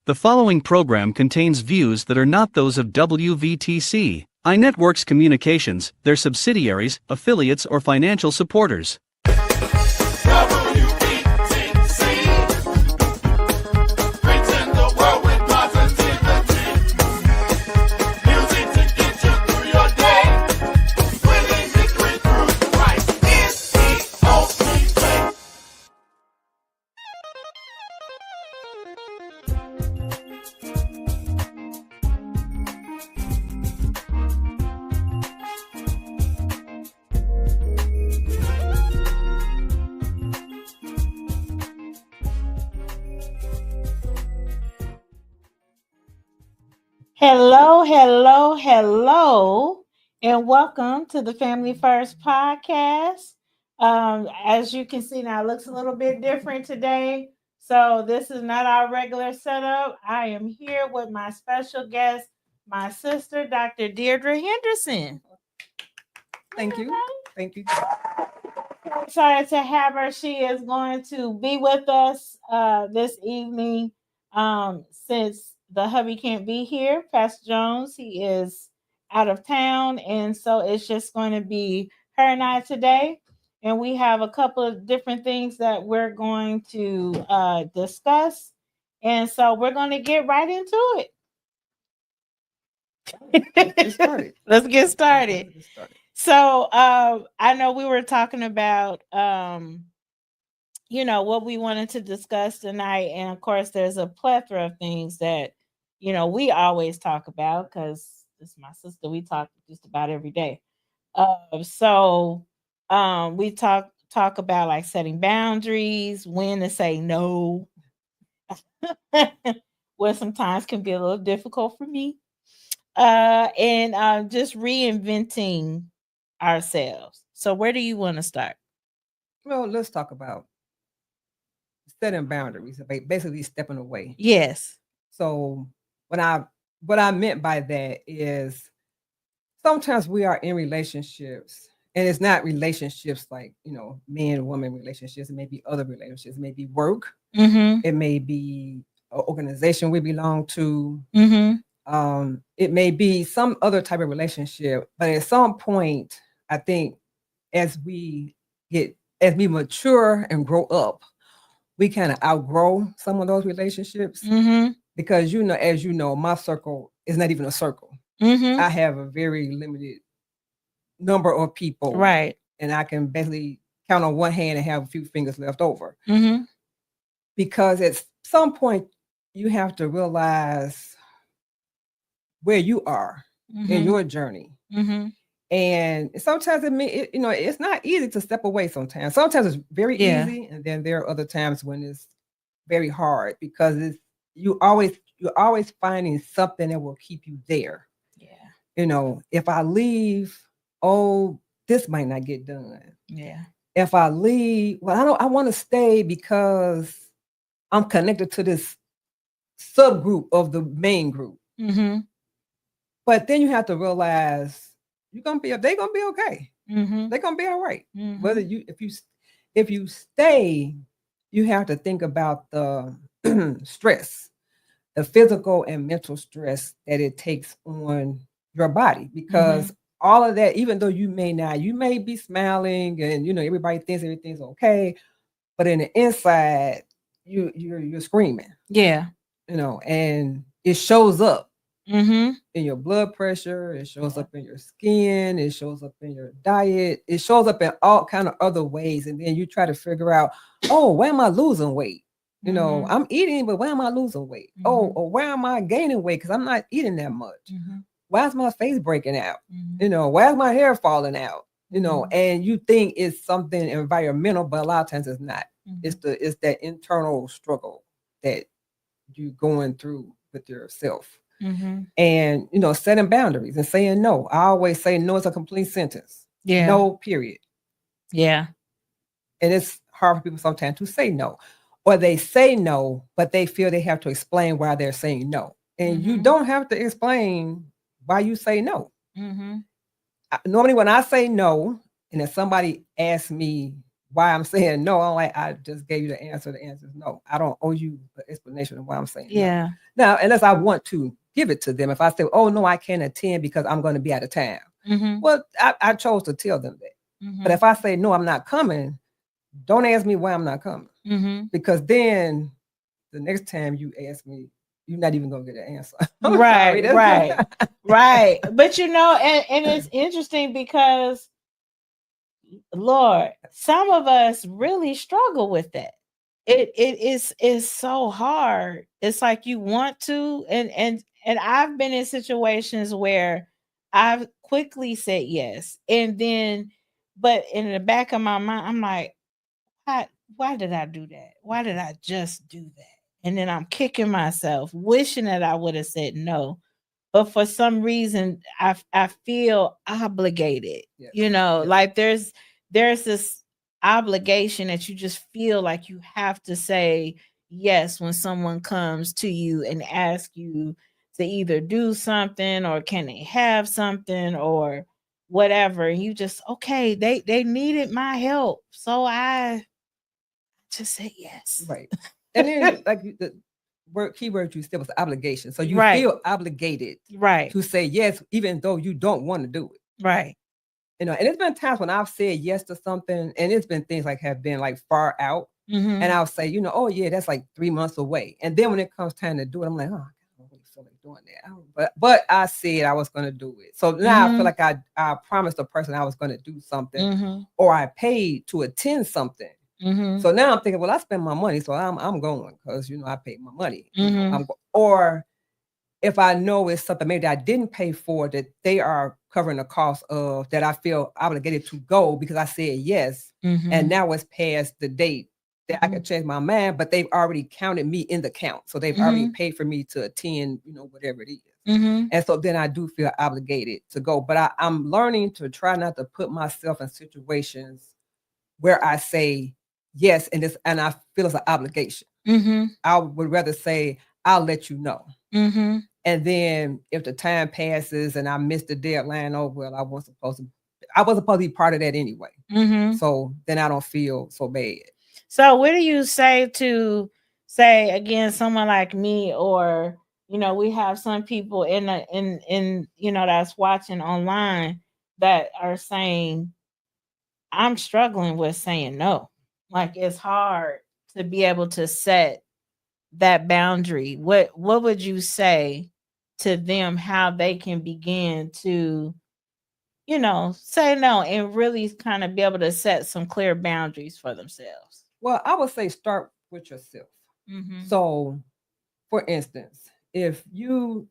The following program contains views that are not those of WVTC, iNetworks Communications, their subsidiaries, affiliates, or financial supporters. Hello, and welcome to the Phamily Phirst podcast. As you can see now, it looks a little bit different today. So this is not our regular setup. I am here with my special guest, my sister, Dr. Deirdre Henderson. Thank you. Thank you. Excited to have her. She is going to be with us this evening since the hubby can't be here, Pastor Jones. He is out of town, and so it's just going to be her and I today. And we have a couple of different things that we're going to discuss. And so we're going to get right into it. Let's get started. So I know we were talking about what we wanted to discuss tonight, and of course there's a plethora of things that we always talk about because this is my sister. We talk just about every day. We talk about like setting boundaries, when to say no, what sometimes can be a little difficult for me, and just reinventing ourselves. So where do you want to start? Well, let's talk about setting boundaries, basically stepping away. Yes. So what I meant by that is sometimes we are in relationships, and it's not relationships like, man and woman relationships. It may be other relationships. It may be work. Mm-hmm. It may be an organization we belong to. Mm-hmm. It may be some other type of relationship. But at some point, I think as we mature and grow up, we kind of outgrow some of those relationships. Mm-hmm. Because, as you know, my circle is not even a circle. Mm-hmm. I have a very limited number of people. Right. And I can basically count on one hand and have a few fingers left over. Mm-hmm. Because at some point, you have to realize where you are in your journey. Mm-hmm. And sometimes it's not easy to step away sometimes. Sometimes it's very easy. And then there are other times when it's very hard because you're always finding something that will keep you there. Yeah. If I leave, this might not get done. Yeah. If I leave, I want to stay because I'm connected to this subgroup of the main group. Mm-hmm. But then you have to realize they're gonna be okay. Mm-hmm. They're gonna be all right. Mm-hmm. Whether if you stay, you have to think about the stress, the physical and mental stress that it takes on your body, because all of that, even though you may be smiling and everybody thinks everything's okay, but in the inside, you're screaming. Yeah. And it shows up in your blood pressure, it shows up in your skin, it shows up in your diet, it shows up in all kind of other ways. And then you try to figure out, where am I losing weight? I'm eating, but where am I losing weight? Or where am I gaining weight? Because I'm not eating that much. Why is my face breaking out? Why is my hair falling out? And you think it's something environmental, but a lot of times it's not. It's that internal struggle that you're going through with yourself. And setting boundaries and saying no. I always say no is a complete sentence. Yeah. No, period. Yeah. And it's hard for people sometimes to say no. Or they say no, but they feel they have to explain why they're saying no. And you don't have to explain why you say no. Normally when I say no, and if somebody asks me why I'm saying no. I'm like, I just gave you the answer. The answer is no. I don't owe you an explanation of why I'm saying Yeah. no. Now, unless I want to give it to them. If I say, oh no, I can't attend because I'm going to be out of town. Well, I chose to tell them that. But if I say no, I'm not coming, don't ask me why I'm not coming. Because then the next time you ask me, you're not even gonna get an answer. Right, right. But you know, and it's interesting because Lord, some of us really struggle with that. It is so hard. It's like you want to, and I've been in situations where I've quickly said yes, and then, but in the back of my mind, I'm like, why did I do that? Why did I just do that? And then I'm kicking myself, wishing that I would have said no. But for some reason, I feel obligated. You know, like there's this obligation that you just feel like you have to say yes when someone comes to you and ask you to either do something or can they have something or whatever. You just okay, they needed my help, so I just say yes. Right. And then like the keyword you said was obligation. So you feel obligated to say yes, even though you don't want to do it. Right. You know, and it's been times when I've said yes to something, and it's been things like have been like far out. And I'll say, you know, oh yeah, that's like 3 months away. And then when it comes time to do it, I'm like, oh, I don't really feel like doing that. But I said I was going to do it. So now I feel like I promised the person I was going to do something, or I paid to attend something. So now I'm thinking, well, I spent my money, so I'm going because you know I paid my money. Or if I know it's something maybe I didn't pay for that they are covering the cost of, that I feel obligated to go because I said yes, and now it's past the date that I can change my mind, but they've already counted me in the count, so they've already paid for me to attend, you know, whatever it is. And so then I do feel obligated to go, but I'm learning to try not to put myself in situations where I say yes, and I feel it's an obligation. I would rather say, I'll let you know. And then if the time passes and I miss the deadline, oh, well, I wasn't supposed to be part of that anyway. So then I don't feel so bad. So what do you say to again, someone like me, or, you know, we have some people in you know, that's watching online that are saying, I'm struggling with saying no. Like it's hard to be able to set that boundary. What would you say to them, how they can begin to, you know, say no and really kind of be able to set some clear boundaries for themselves? Well, I would say start with yourself. So, for instance, if you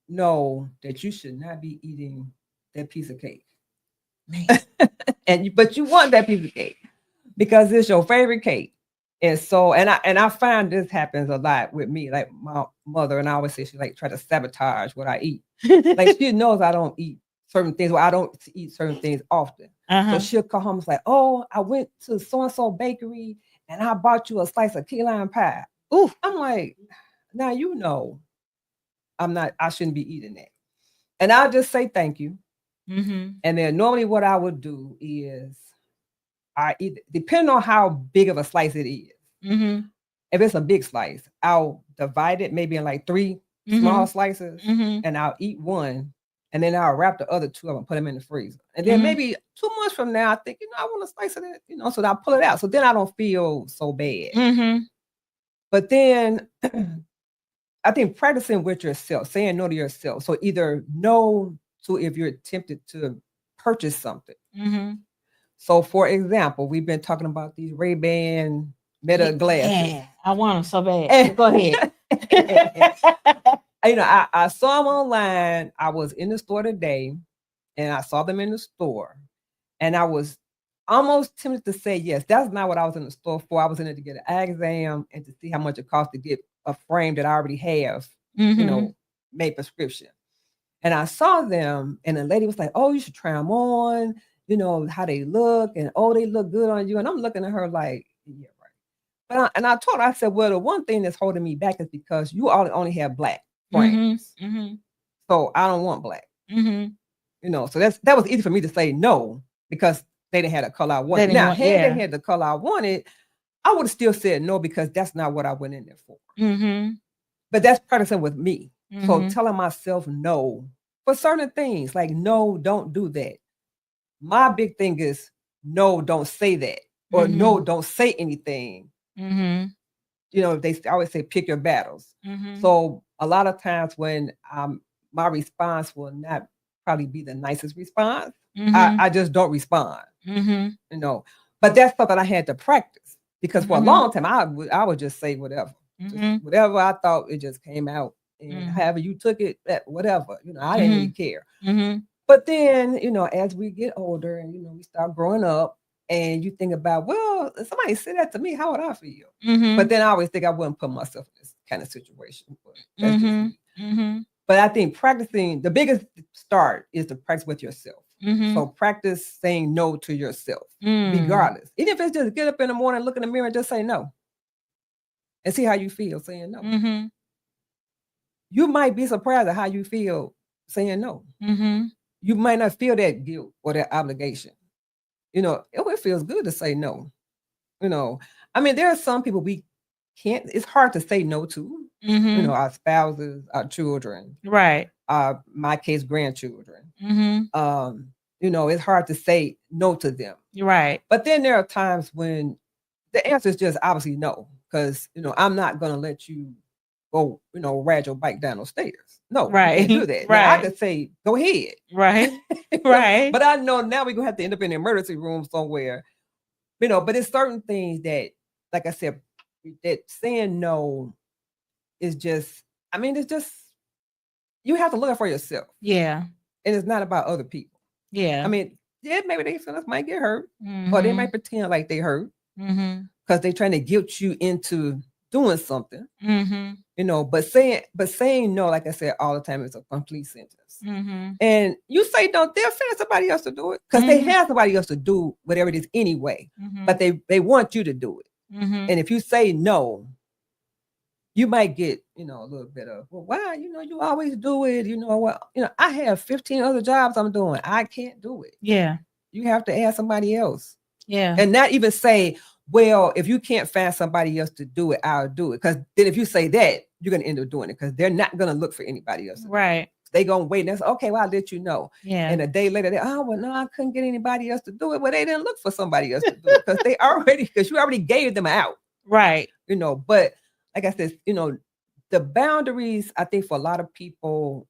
know that you should not be eating that piece of cake, but you want that piece of cake because it's your favorite cake. And so, and I find this happens a lot with me. Like my mother, and I always say she like try to sabotage what I eat. Like she knows I don't eat certain things, or I don't eat certain things often. So she'll come home and say, "Oh, I went to so and so bakery and I bought you a slice of key lime pie." Ooh, I'm like, now you know, I shouldn't be eating that. And I'll just say thank you. And then normally what I would do is I eat, depending on how big of a slice it is. If it's a big slice, I'll divide it maybe in like 3 small slices, and I'll eat one, and then I'll wrap the other 2 up and put them in the freezer. And then maybe 2 months from now, I think, you know, I want a slice of that, you know, so I'll pull it out. So then I don't feel so bad. But then I think practicing with yourself, saying no to yourself. So either no to if you're tempted to purchase something. So, for example, we've been talking about these Ray-Ban Meta glasses. Yeah, I want them so bad. Go ahead. You know, I saw them online. I was in the store today, and I saw them in the store, and I was almost tempted to say yes. That's not what I was in the store for. I was in it to get an eye exam and to see how much it costs to get a frame that I already have, you know, made prescription. And I saw them, and the lady was like, "Oh, you should try them on. You know, how they look, and oh, they look good on you." And I'm looking at her like, yeah, right. But I told her, I said, well, the one thing that's holding me back is because you only have black frames. So I don't want black. You know, so that was easy for me to say no, because they didn't have the color I wanted. Now, had yeah. they had the color I wanted, I would have still said no because that's not what I went in there for. Mm-hmm. But that's practicing with me. Mm-hmm. So telling myself no for certain things, like no, don't do that. My big thing is no, don't say that, or Mm-hmm. no, don't say anything. Mm-hmm. You know, they always say pick your battles. Mm-hmm. So a lot of times when my response will not probably be the nicest response, Mm-hmm. I just don't respond. Mm-hmm. You know, but that's something I had to practice because for a Mhm. long time I would just say whatever, just Mhm. whatever I thought, it just came out, and Mhm. however you took it, that whatever, you know, I didn't really care. Mm-hmm. But then, you know, as we get older and, you know, we start growing up and you think about, well, if somebody said that to me, how would I feel? Mm-hmm. But then I always think I wouldn't put myself in this kind of situation. But that's just Mm-hmm. me. Mm-hmm. But I think practicing, the biggest start is to practice with yourself. Mm-hmm. So practice saying no to yourself, Mm. regardless. Even if it's just get up in the morning, look in the mirror and just say no. And see how you feel saying no. Mm-hmm. You might be surprised at how you feel saying no. Mm-hmm. You might not feel that guilt or that obligation. You know, it feels good to say no. You know, I mean, there are some people we can't, it's hard to say no to. Mm-hmm. You know, our spouses, our children, Right. My case, grandchildren. Mm-hmm. You know, it's hard to say no to them. Right. But then there are times when the answer is just obviously no, because, you know, I'm not going to let you go, you know, ride your bike down those stairs. No, Right. you can't do that. Right. Now, I could say, go ahead. Right. Right. But I know now we're going to have to end up in the emergency room somewhere, you know, but it's certain things that, like I said, that saying no is just, I mean, it's just, you have to look out for yourself. Yeah. And it's not about other people. Yeah. I mean, yeah, maybe they feelings might get hurt, Mm-hmm. or they might pretend like they hurt because they're trying to guilt you into doing something. Mm-hmm. You know, but saying no, like I said, all the time is a complete sentence. Mm-hmm. And you say no, they'll find somebody else to do it because they have somebody else to do whatever it is anyway. Mm-hmm. But they want you to do it. Mm-hmm. And if you say no, you might get, you know, a little bit of, well, why? You know, you always do it. You know, well, you know, I have 15 other jobs I'm doing. I can't do it. Yeah. You have to ask somebody else. Yeah. And not even say, well, if you can't find somebody else to do it, I'll do it. Because then if you say that, you're going to end up doing it because they're not going to look for anybody else. Right. They're going to wait. And say, okay, well, I'll let you know. Yeah. And a day later, well, no, I couldn't get anybody else to do it. Well, they didn't look for somebody else to do it because you already gave them out. Right. You know, but like I said, you know, the boundaries, I think for a lot of people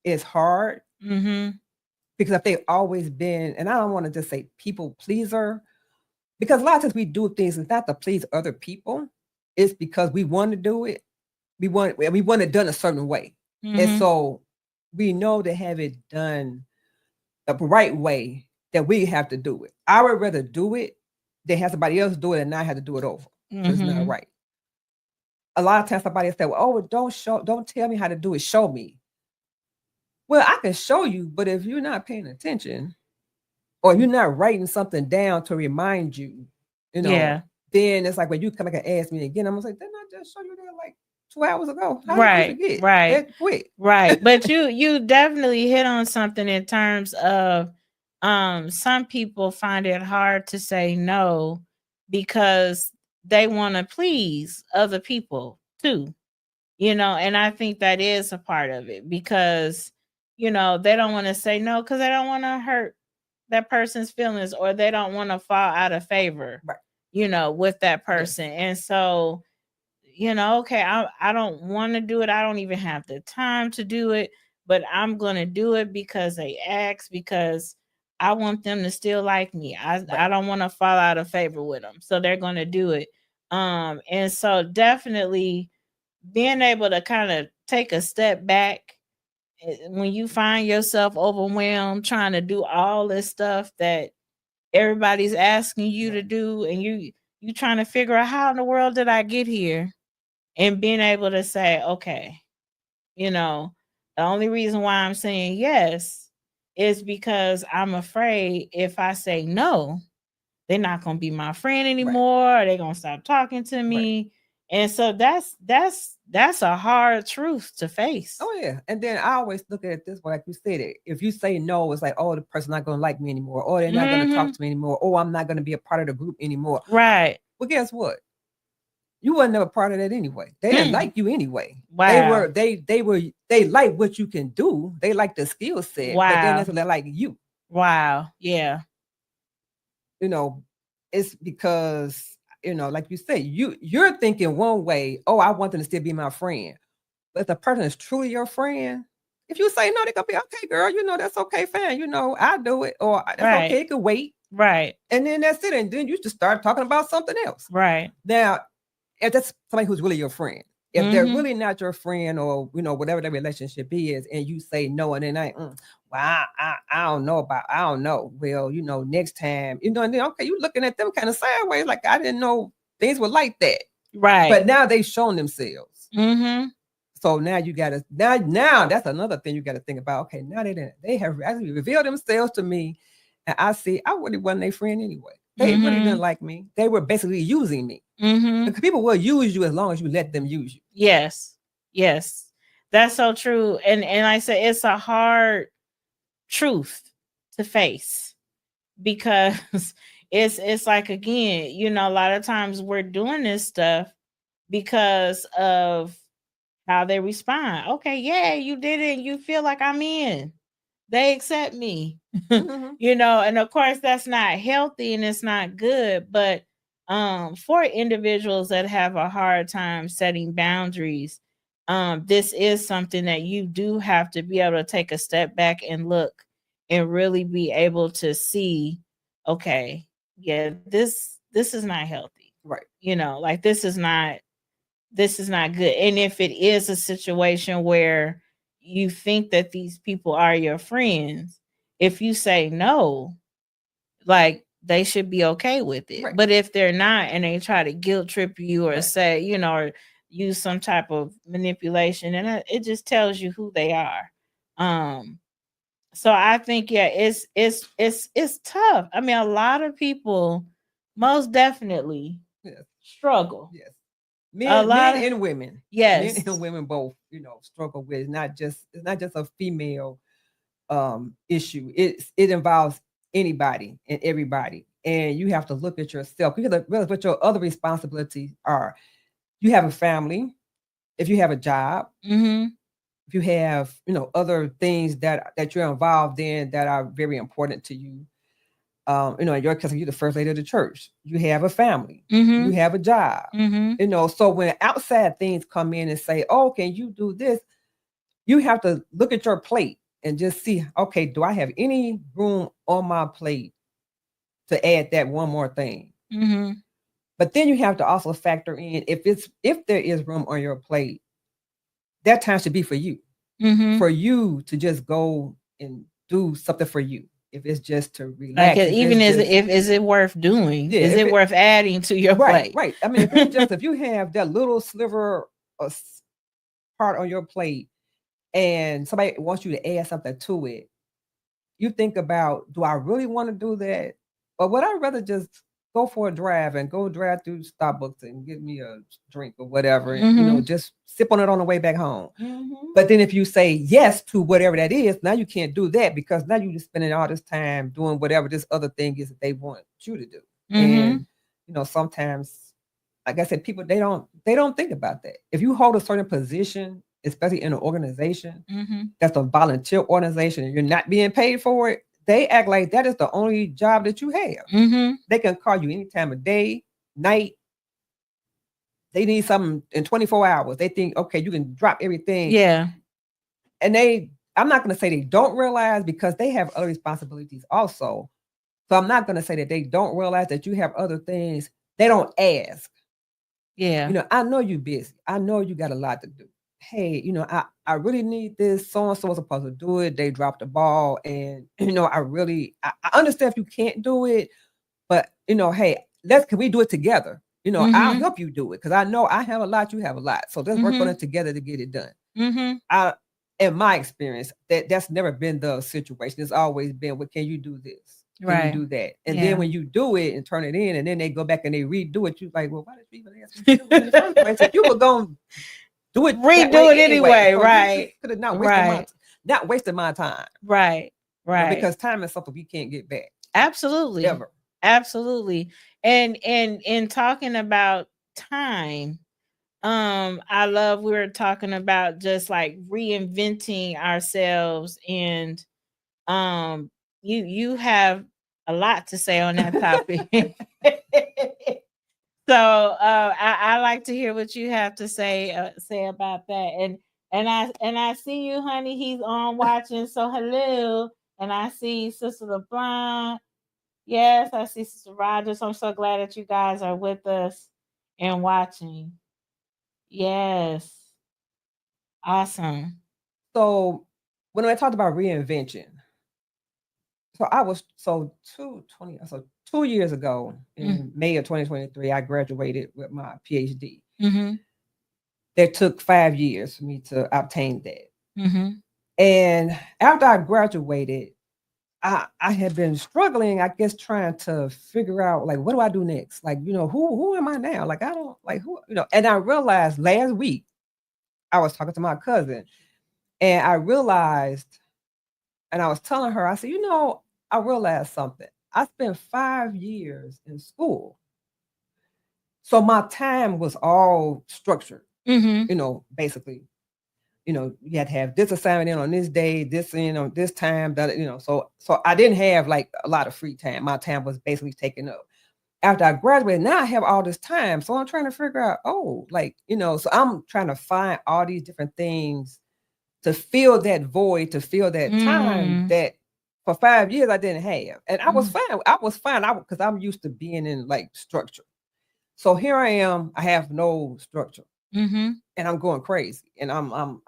is hard. Mm-hmm. Because if they've always been, and I don't want to just say people pleaser, because a lot of times we do things, it's not to please other people, it's because we want to do it. We want it done a certain way. Mm-hmm. And so we know to have it done the right way that we have to do it. I would rather do it than have somebody else do it and not have to do it over. Mm-hmm. It's not right. A lot of times somebody will say, well, don't tell me how to do it, show me. Well, I can show you, but if you're not paying attention or you're not writing something down to remind you, you know, then it's like when you come back and ask me again, I'm gonna say, didn't I just show you that like 2 hours ago? How did you forget? Right. That quick. Right. But you definitely hit on something in terms of some people find it hard to say no because they want to please other people too. You know, and I think that is a part of it because, you know, they don't want to say no because they don't want to hurt that person's feelings or they don't want to fall out of favor, right, you know, with that person. Yes. And so, you know, okay, I don't want to do it. I don't even have the time to do it, but I'm going to do it because they asked, because I want them to still like me. I don't want to fall out of favor with them. So they're going to do it. And so definitely being able to kind of take a step back when you find yourself overwhelmed trying to do all this stuff that everybody's asking you to do, and you trying to figure out how in the world did I get here, and being able to say, okay, you know, the only reason why I'm saying yes is because I'm afraid if I say no, they're not going to be my friend anymore. Or they're going to stop talking to me. And so that's a hard truth to face. Oh yeah. And then I always look at it this way, like you said it. If you say no, it's like, oh, the person's not gonna like me anymore, or they're not gonna talk to me anymore, or I'm not gonna be a part of the group anymore. Right. Well, guess what? You weren't never part of that anyway. They didn't like you anyway. Wow. They like what you can do. They like the skill set, but then that's what they like you. Wow. Yeah. You know, it's because, you know, like you say, you're thinking one way, oh, I want them to still be my friend. But if the person is truly your friend, if you say no, they're gonna be okay, girl, you know, that's okay, fine, you know, I'll do it, or that's okay, it could wait. Right. And then that's it. And then you just start talking about something else. Right. Now, if that's somebody who's really your friend, if they're really not your friend, or, you know, whatever the relationship is, and you say no, and then well, I don't know. Well, you know, next time, you know, and then, okay, you looking at them kind of sideways, like, I didn't know things were like that. Right. But now they've shown themselves. So now you gotta, now that's another thing you gotta think about. Okay, now they have actually revealed themselves to me, and I see I really wasn't their friend anyway. They really didn't like me. They were basically using me. Because people will use you as long as you let them use you. Yes. Yes. That's so true. And I say it's a hard truth to face, because it's like, again, you know, a lot of times we're doing this stuff because of how they respond. Okay, yeah, you did it, and you feel like I'm in. They accept me. You know, and of course that's not healthy and it's not good, but for individuals that have a hard time setting boundaries, this is something that you do have to be able to take a step back and look and really be able to see, okay, yeah, this is not healthy. Right. You know, like this is not good. And if it is a situation where you think that these people are your friends, if you say no, like, they should be okay with it. Right. But if they're not, and they try to guilt trip you, or say, you know, or use some type of manipulation, and it just tells you who they are. So I think, yeah, it's tough. I mean, a lot of people most definitely struggle. Yes. Men and women. Yes. Men and women both, you know, struggle with. It's not just a female issue. It involves anybody and everybody. And you have to look at yourself. You have to realize what your other responsibilities are. You have a family, if you have a job, if you have, you know, other things that you're involved in that are very important to you. You know, in your case, you're the first lady of the church. You have a family. You have a job. You know, so when outside things come in and say, "Oh, can you do this?" You have to look at your plate and just see, okay, do I have any room on my plate to add that one more thing? But then you have to also factor in, if there is room on your plate, that time should be for you, for you to just go and do something for you. If it's just to relax, like, even is it worth doing? Yeah, is it worth adding to your plate? Right. I mean, if you have that little sliver of part on your plate, and somebody wants you to add something to it, you think about, do I really want to do that? Or would I rather just go for a drive and go drive through Starbucks and get me a drink or whatever, and, you know, just sip on it on the way back home? But then if you say yes to whatever that is, now you can't do that, because now you're just spending all this time doing whatever this other thing is that they want you to do. And, you know, sometimes, like I said, people, they don't think about that. If you hold a certain position, especially in an organization that's a volunteer organization, and you're not being paid for it, they act like that is the only job that you have. They can call you any time of day, night. They need something in 24 hours. They think, okay, you can drop everything. Yeah. And I'm not going to say they don't realize, because they have other responsibilities also. So I'm not going to say that they don't realize that you have other things. They don't ask. Yeah. You know, I know you're busy. I know you got a lot to do. Hey, you know, I really need this. So-and-so was supposed to do it. They dropped the ball. And, you know, I understand if you can't do it, but, you know, hey, can we do it together? You know, I'll help you do it, because I know I have a lot, you have a lot. So let's work on it together to get it done. In my experience, that's never been the situation. It's always been, well, can you do this? Then you do that. And then when you do it and turn it in and then they go back and they redo it, you're like, well, why did you even ask me to do it in the first place? If you were going to do it, redo it anyway. So right. Could have not wasted my time. Right. Because time is something we can't get back. Absolutely. Ever. Absolutely. And in talking about time, I love we were talking about just like reinventing ourselves, and you have a lot to say on that topic. So I like to hear what you have to say about that. And I see you, honey. He's on watching. So hello. And I see Sister LeBlanc. Yes, I see Sister Rogers. I'm so glad that you guys are with us and watching. Yes. Awesome. So when I talked about reinvention, so I was 2 years ago in May of 2023, I graduated with my PhD. That took 5 years for me to obtain that. And after I graduated, I had been struggling, I guess, trying to figure out, like, what do I do next? Like, who am I now? Like, I don't, like, who, and I realized last week, I was talking to my cousin, and I realized, and I was telling her, I said, I realized something. I spent 5 years in school. So my time was all structured, basically. You had to have this assignment in on this day, this in on this time, that, so I didn't have like a lot of free time. My time was basically taken up. After I graduated, now I have all this time. So I'm trying to figure out, so I'm trying to find all these different things to fill that void, to fill that time that for 5 years I didn't have. And I was fine. Because I'm used to being in like structure. So here I am, I have no structure. And I'm going crazy. And I'm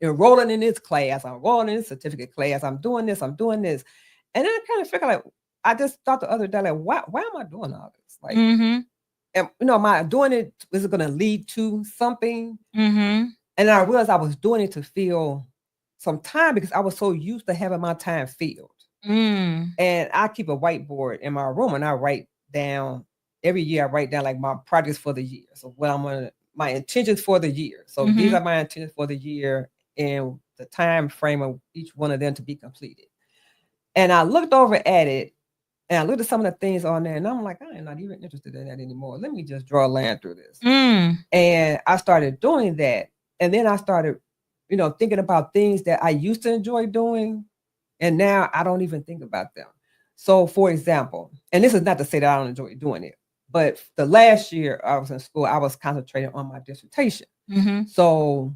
enrolling in this class, I'm enrolling in this certificate class, I'm doing this. And then I kind of figure, like, I just thought the other day, like, why am I doing all this? Like, am I doing it? Is it going to lead to something? And I realized I was doing it to fill some time because I was so used to having my time filled. And I keep a whiteboard in my room and I write down, every year I write down like my projects for the year. So what my intentions for the year. So these are my intentions for the year and the time frame of each one of them to be completed. And I looked over at it and I looked at some of the things on there and I'm like, I am not even interested in that anymore. Let me just draw a line through this. And I started doing that. And then I started, thinking about things that I used to enjoy doing. And now I don't even think about them. So for example, and this is not to say that I don't enjoy doing it, but the last year I was in school, I was concentrating on my dissertation. So,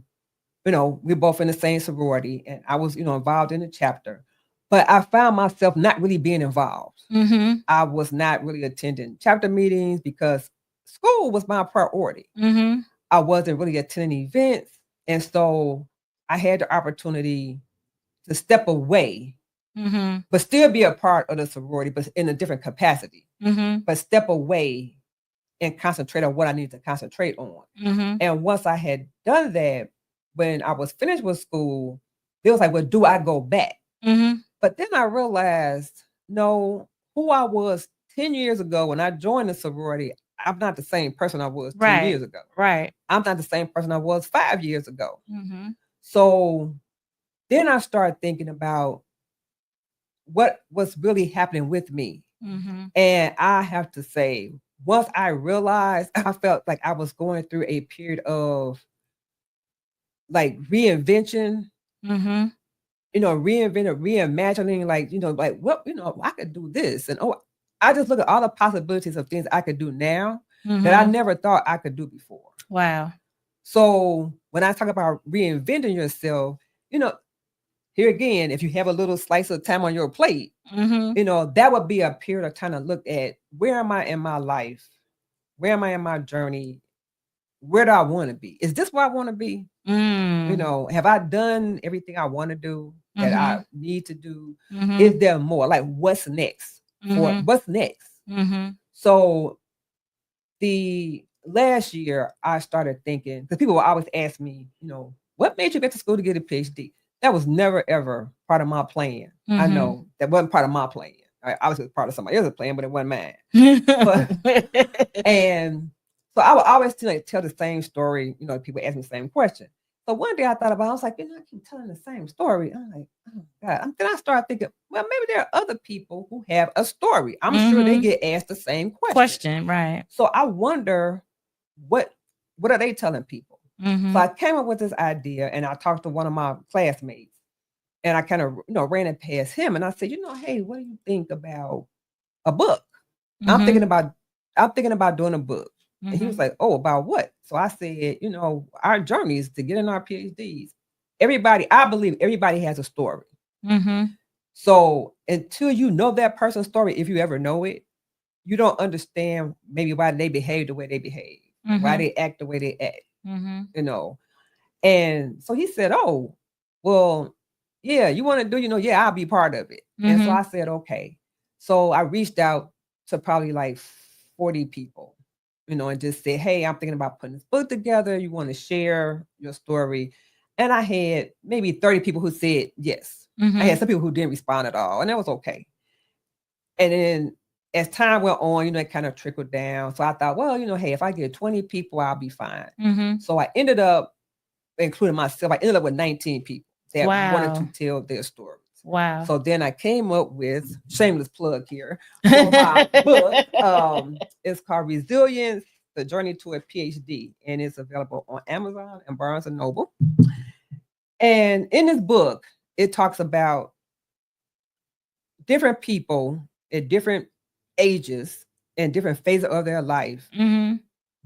we're both in the same sorority and I was, involved in the chapter, but I found myself not really being involved. I was not really attending chapter meetings because school was my priority. I wasn't really attending events. And so I had the opportunity to step away, but still be a part of the sorority, but in a different capacity, but step away and concentrate on what I need to concentrate on. And once I had done that, when I was finished with school, it was like, well, do I go back? But then I realized, no, who I was 10 years ago when I joined the sorority, I'm not the same person I was 10 years ago. I'm not the same person I was 5 years ago. So then I started thinking about what was really happening with me. And I have to say, once I realized, I felt like I was going through a period of like reinvention, reimagining, like what, I could do this. And I just look at all the possibilities of things I could do now that I never thought I could do before. Wow. So when I talk about reinventing yourself, here again, if you have a little slice of time on your plate, that would be a period of time to look at, where am I in my life? Where am I in my journey? Where do I want to be? Is this where I want to be? Have I done everything I want to do that I need to do? Is there more? Like, what's next? What's next? So the last year I started thinking, because people will always ask me, what made you get to school to get a PhD? That was never ever part of my plan. I know that wasn't part of my plan. I was part of somebody else's plan, but it wasn't mine. And so I would always tell the same story. People ask me the same question. So one day I thought about it, I was like, I keep telling the same story. I'm like, oh God. Then I started thinking, well, maybe there are other people who have a story. I'm sure they get asked the same question. Right. So I wonder what are they telling people? So I came up with this idea, and I talked to one of my classmates, and I kind of ran it past him, and I said, hey, what do you think about a book? I'm thinking about doing a book. And he was like, oh, about what? So I said, our journeys to get in our PhDs. I believe everybody has a story. So until you know that person's story, if you ever know it, you don't understand maybe why they behave the way they behave, why they act the way they act, And so he said, oh, well, yeah, you want to do, yeah, I'll be part of it. And so I said, okay. So I reached out to probably like 40 people, and just said, hey, I'm thinking about putting this book together. You want to share your story? And I had maybe 30 people who said yes. I had some people who didn't respond at all, and that was okay. And then as time went on, it kind of trickled down. So I thought, well, hey, if I get 20 people, I'll be fine. So I ended up, including myself, I ended up with 19 people that wanted to tell their stories. Wow. So then I came up with, shameless plug here, for my book. It's called Resilience, The Journey to a PhD, and it's available on Amazon and Barnes & Noble. And in this book, it talks about different people at different ages and different phases of their life.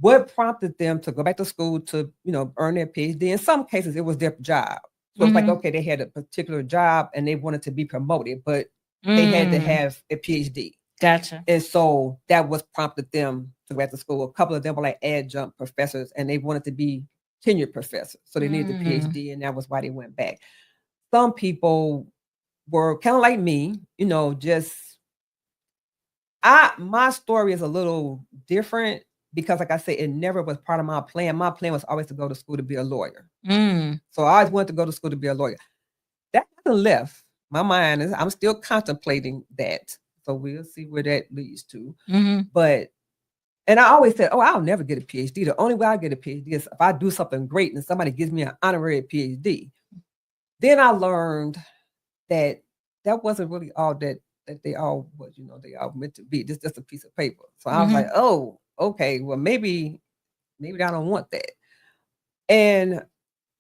What prompted them to go back to school to, earn their PhD? In some cases, it was their job. So it's like, okay, they had a particular job and they wanted to be promoted, but they had to have a PhD. Gotcha. And so that was prompted them to go back to school. A couple of them were like adjunct professors, and they wanted to be tenured professors. So they needed the PhD, and that was why they went back. Some people were kind of like me, my story is a little different. Because like I said, it never was part of my plan. My plan was always to go to school to be a lawyer. So I always wanted to go to school to be a lawyer. That hasn't left my mind. I'm still contemplating that. So we'll see where that leads to. But, and I always said, oh, I'll never get a PhD. The only way I get a PhD is if I do something great and somebody gives me an honorary PhD. Then I learned that wasn't really all that they all was, they all meant to be. Just a piece of paper. So I was like, oh, okay, well, maybe I don't want that. And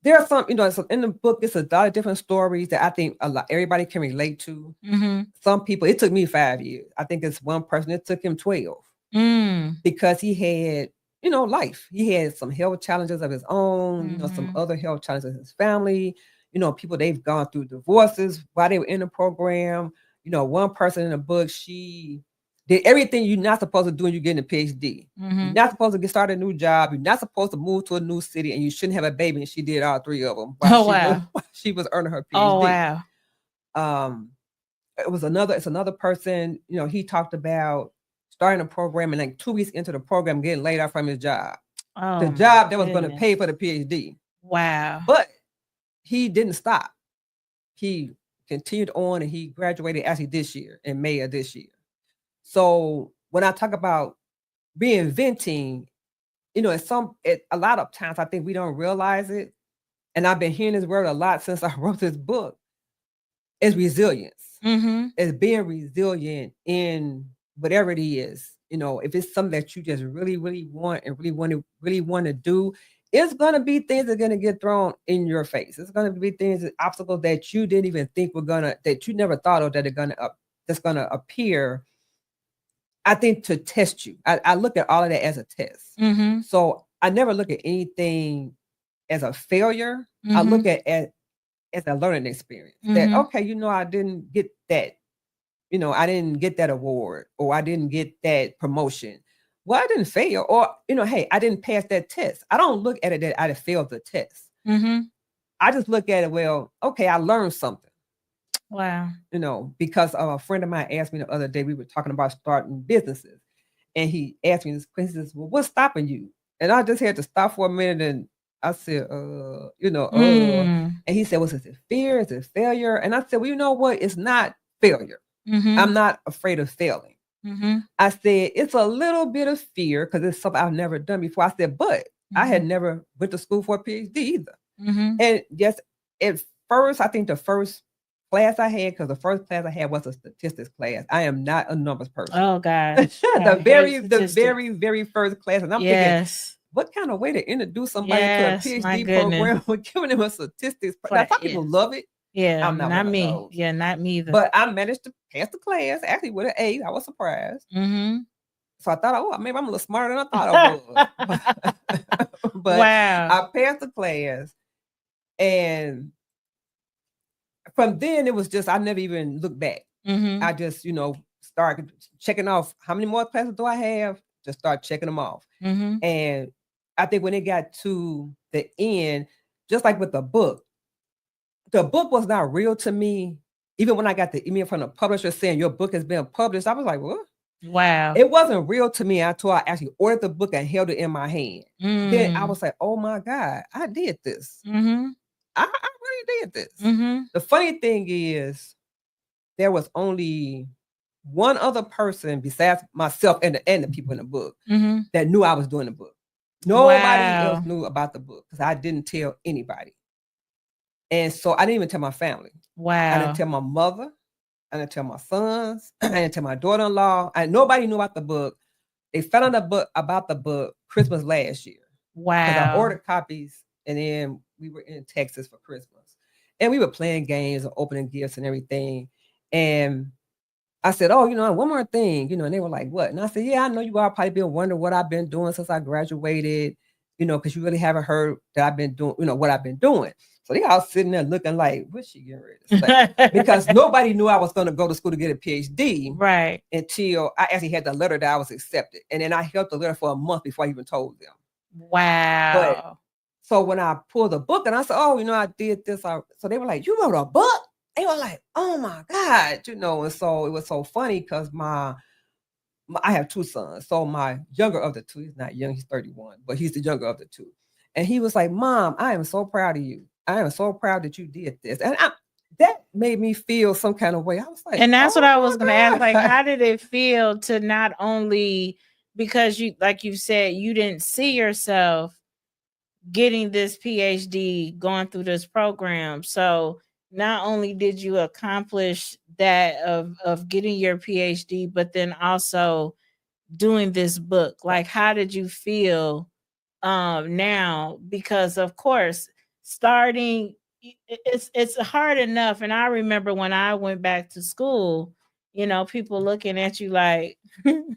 there are some, so in the book, it's a lot of different stories that I think everybody can relate to. Some people, it took me 5 years. I think it's one person, it took him 12 because he had, life. He had some health challenges of his own, some other health challenges in his family, people they've gone through divorces while they were in the program. One person in the book, she did everything you're not supposed to do when you get a PhD. You're not supposed to get started a new job. You're not supposed to move to a new city, and you shouldn't have a baby. And she did all 3 of them while she was earning her PhD. Oh, wow. It's another person, he talked about starting a program and like 2 weeks into the program, getting laid off from his job. The job that was going to pay for the PhD. Wow. But he didn't stop. He continued on, and he graduated actually this year, in May of this year. So when I talk about reinventing, a lot of times I think we don't realize it. And I've been hearing this word a lot since I wrote this book. It's resilience. It's being resilient in whatever it is. If it's something that you just really, really want and really want to do, it's going to be things that are going to get thrown in your face. It's going to be things, obstacles that you didn't even think that you never thought of that's going to appear. I think to test you. I look at all of that as a test. So I never look at anything as a failure. I look at it as a learning experience. That, okay, I didn't get that. I didn't get that award, or I didn't get that promotion. Well, I didn't fail, or, hey, I didn't pass that test. I don't look at it that I failed the test. I just look at it, well, okay, I learned something. Wow. Because a friend of mine asked me the other day, we were talking about starting businesses, and he asked me this question, he says, well, what's stopping you? And I just had to stop for a minute, and I said, Mm. and he said, "Was it fear? Is it failure?" And I said, "Well, you know what? It's not failure. Mm-hmm. I'm not afraid of failing." Mm-hmm. I said, "It's a little bit of fear because it's something I've never done before." I said, "But I had never went to school for a PhD either." Mm-hmm. And yes, at first, I think the first class I had, because the first class I had was a statistics class. I am not a numbers person. Oh gosh. the very first class, and I'm thinking, yes. what kind of way to introduce somebody to a Yes, my PhD goodness. program with giving them a statistics? Now, Class, some people love it. Yeah, I'm not one of me. those. Yeah, not me either. But I managed to pass the class actually with an A. I was surprised. Mm-hmm. So I thought, oh, maybe I'm a little smarter than I thought I was. but wow. I passed the class, and from then it was just I never even looked back. Mm-hmm. I just, started checking off how many more classes do I have? Just start checking them off. Mm-hmm. And I think when it got to the end, just like with the book was not real to me. Even when I got the email from the publisher saying your book has been published, I was like, what? Wow. It wasn't real to me until I actually ordered the book and held it in my hand. Then I was like, oh my God, I did this. Mm-hmm. I really did this. Mm-hmm. The funny thing is, there was only one other person besides myself and the people in the book that knew I was doing the book. Nobody else knew about the book because I didn't tell anybody. And so I didn't even tell my family. Wow. I didn't tell my mother. I didn't tell my sons. I didn't tell my daughter-in-law. Nobody knew about the book. They found out about the book Christmas last year. Wow. Because I ordered copies, and then we were in Texas for Christmas. And we were playing games and opening gifts and everything. And I said, oh, one more thing, and they were like, what? And I said, yeah, I know you all probably been wondering what I've been doing since I graduated, because you really haven't heard that I've been doing, what I've been doing. So they all sitting there looking like, what's she getting ready to say? Because nobody knew I was going to go to school to get a PhD. Right. Until I actually had the letter that I was accepted. And then I held the letter for a month before I even told them. Wow. But so when I pulled the book and I said, oh, I did this. So they were like, you wrote a book? They were like, oh my God, and so it was so funny because I have two sons. So my younger of the two, he's not young, he's 31, but he's the younger of the two. And he was like, Mom, I am so proud of you. I am so proud that you did this. And that made me feel some kind of way. I was like, and that's what I was going to ask. Like, how did it feel to not only, because you, like you said, you didn't see yourself getting this PhD, going through this program. So not only did you accomplish that of getting your PhD, but then also doing this book. Like, how did you feel now? Because of course, starting, it's hard enough. And I remember when I went back to school, people looking at you like,